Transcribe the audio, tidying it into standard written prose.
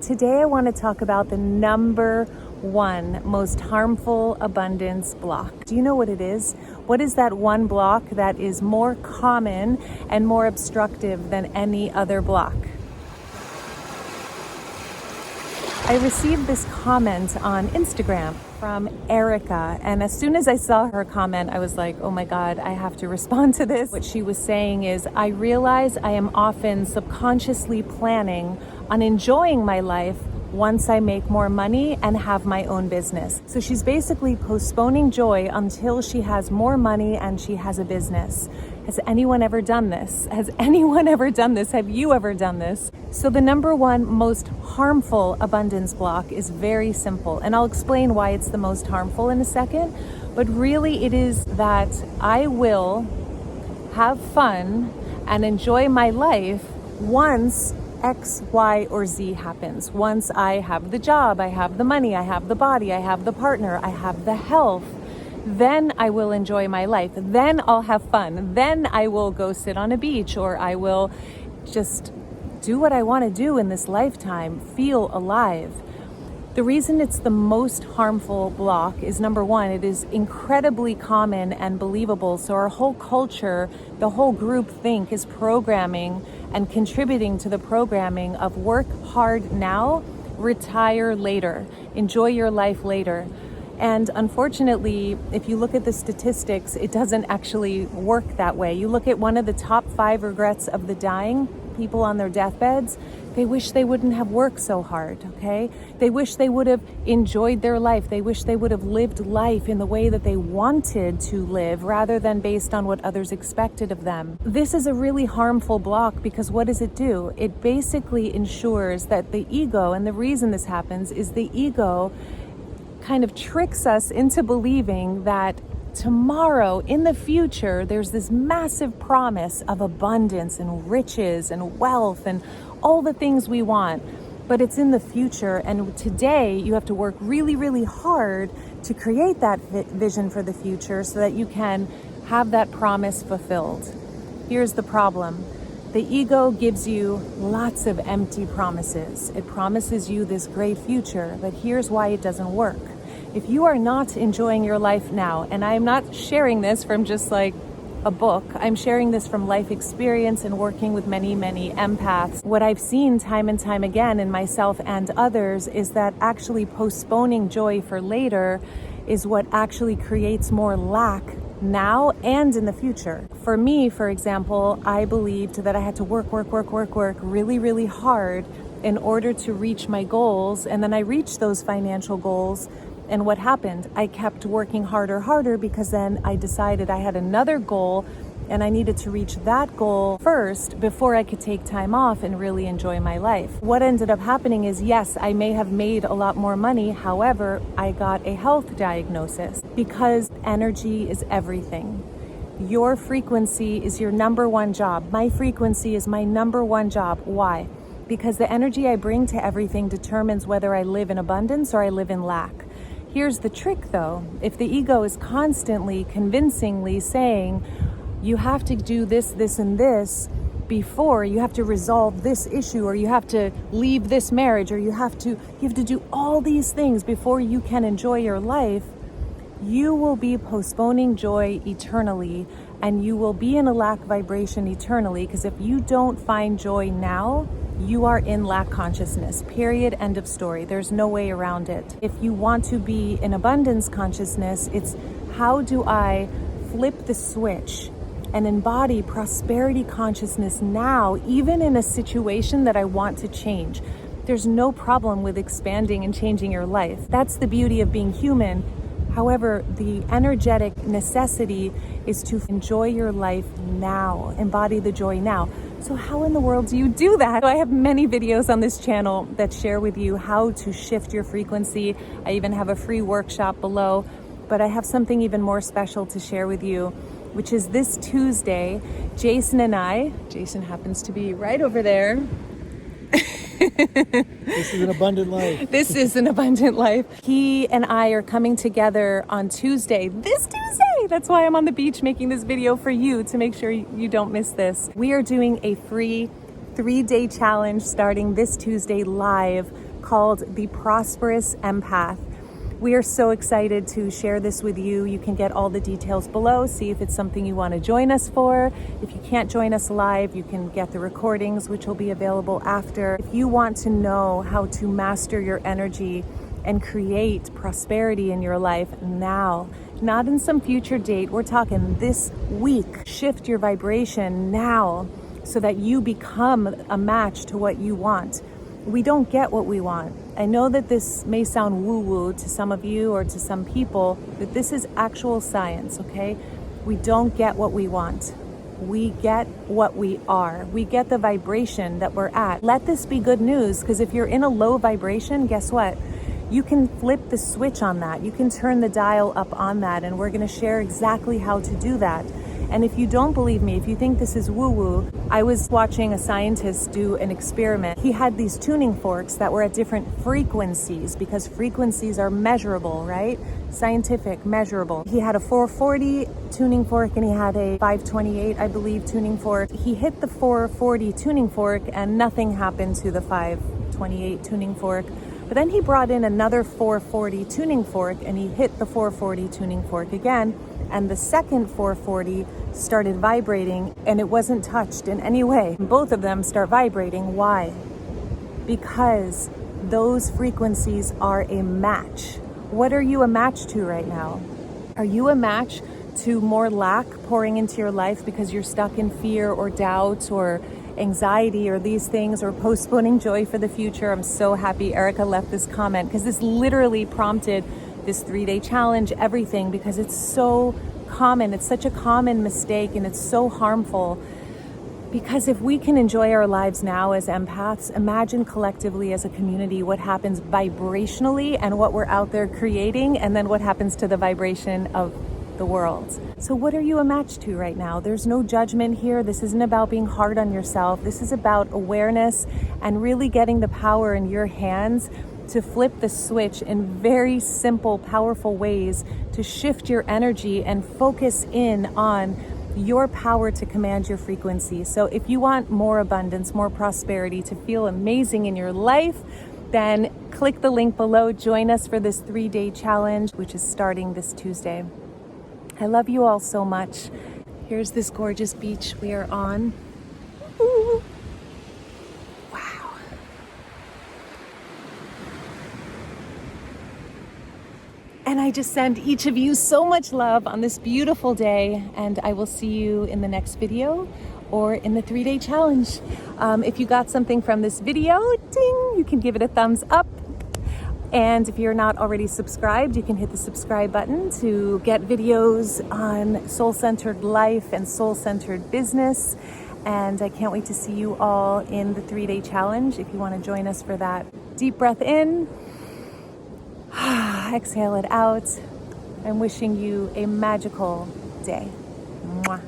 Today I want to talk about the number one most harmful abundance block. Do you know what it is? What is that one block that is more common and more obstructive than any other block? I received this comment on Instagram from Erica, and as soon as I saw her comment, I was like, oh my God, I have to respond to this. What she was saying is, I realize I am often subconsciously planning on enjoying my life once I make more money and have my own business. So she's basically postponing joy until she has more money and she has a business. Has anyone ever done this? Has anyone ever done this? Have you ever done this? So the number one most harmful abundance block is very simple, and I'll explain why it's the most harmful in a second. But really it is that I will have fun and enjoy my life once X, Y, or Z happens. Once I have the job, I have the money, I have the body, I have the partner, I have the health, then I will enjoy my life. Then I'll have fun. Then I will go sit on a beach, or I will just do what I want to do in this lifetime, feel alive. The reason it's the most harmful block is, number one, it is incredibly common and believable. So our whole culture, the whole group think is programming and contributing to the programming of work hard now, retire later, enjoy your life later. And unfortunately, if you look at the statistics, it doesn't actually work that way. You look at one of the top 5 regrets of the dying, people on their deathbeds, they wish they wouldn't have worked so hard, okay? They wish they would have enjoyed their life. They wish they would have lived life in the way that they wanted to live rather than based on what others expected of them. This is a really harmful block because what does it do? It basically ensures that the ego, and the reason this happens is the ego kind of tricks us into believing that tomorrow, in the future, there's this massive promise of abundance and riches and wealth and all the things we want. But it's in the future, and today you have to work really, really hard to create that vision for the future so that you can have that promise fulfilled. Here's the problem. The ego gives you lots of empty promises. It promises you this great future, but here's why it doesn't work. If you are not enjoying your life now, and I'm not sharing this from just like a book, I'm sharing this from life experience and working with many, many empaths. What I've seen time and time again in myself and others is that actually postponing joy for later is what actually creates more lack now and in the future. For me, for example, I believed that I had to work really, really hard in order to reach my goals. And then I reached those financial goals. And what happened? I kept working harder because then I decided I had another goal and I needed to reach that goal first before I could take time off and really enjoy my life. What ended up happening is, yes, I may have made a lot more money. However, I got a health diagnosis because energy is everything. Your frequency is your number one job. My frequency is my number one job. Why? Because the energy I bring to everything determines whether I live in abundance or I live in lack. Here's the trick though. If the ego is constantly, convincingly saying, you have to do this, this, and this before, you have to resolve this issue, or you have to leave this marriage, or you have to do all these things before you can enjoy your life, you will be postponing joy eternally, and you will be in a lack vibration eternally, because if you don't find joy now, you are in lack consciousness, period, end of story. There's no way around it. If you want to be in abundance consciousness, it's how do I flip the switch and embody prosperity consciousness now, even in a situation that I want to change. There's no problem with expanding and changing your life. That's the beauty of being human. However, the energetic necessity is to enjoy your life now, embody the joy now. So how in the world do you do that? So I have many videos on this channel that share with you how to shift your frequency. I even have a free workshop below, but I have something even more special to share with you, which is this Tuesday, Jason and I, Jason happens to be right over there. This is an abundant life. This is an abundant life. He and I are coming together on Tuesday, this Tuesday. That's why I'm on the beach making this video for you, to make sure you don't miss this. We are doing a free 3-day challenge starting this Tuesday live called the Prosperous Empath. We are so excited to share this with you. You can get all the details below, see if it's something you want to join us for. If you can't join us live, you can get the recordings, which will be available after. If you want to know how to master your energy and create prosperity in your life now, not in some future date, we're talking this week. Shift your vibration now so that you become a match to what you want. We don't get what we want. I know that this may sound woo-woo to some of you or to some people, but this is actual science, okay? We don't get what we want. We get what we are. We get the vibration that we're at. Let this be good news, because if you're in a low vibration, guess what? You can flip the switch on that. You can turn the dial up on that, and we're gonna share exactly how to do that. And if you don't believe me, if you think this is woo-woo, I was watching a scientist do an experiment. He had these tuning forks that were at different frequencies, because frequencies are measurable, right? Scientific, measurable. He had a 440 tuning fork and he had a 528, I believe, tuning fork. He hit the 440 tuning fork and nothing happened to the 528 tuning fork. But then he brought in another 440 tuning fork and he hit the 440 tuning fork again, and the second 440 started vibrating and it wasn't touched in any way. Both of them start vibrating. Why? Because those frequencies are a match. What are you a match to right now? Are you a match to more lack pouring into your life because you're stuck in fear or doubt or anxiety or these things, or postponing joy for the future? I'm so happy Erica left this comment, because this literally prompted this 3-day challenge, everything, because it's so common. It's such a common mistake and it's so harmful. Because if we can enjoy our lives now as empaths, imagine collectively as a community what happens vibrationally and what we're out there creating, and then what happens to the vibration of the world. So what are you a match to right now? There's no judgment here. This isn't about being hard on yourself. This is about awareness and really getting the power in your hands to flip the switch in very simple, powerful ways to shift your energy and focus in on your power to command your frequency. So if you want more abundance, more prosperity, to feel amazing in your life, then click the link below. Join us for this 3-day challenge, which is starting this Tuesday. I love you all so much. Here's this gorgeous beach we are on. Ooh. Wow. And I just send each of you so much love on this beautiful day, and I will see you in the next video or in the 3-day challenge. If you got something from this video, ding, you can give it a thumbs up. And if you're not already subscribed, you can hit the subscribe button to get videos on soul-centered life and soul-centered business. And I can't wait to see you all in the 3-day challenge if you want to join us for that. Deep breath in, exhale it out. I'm wishing you a magical day. Mwah.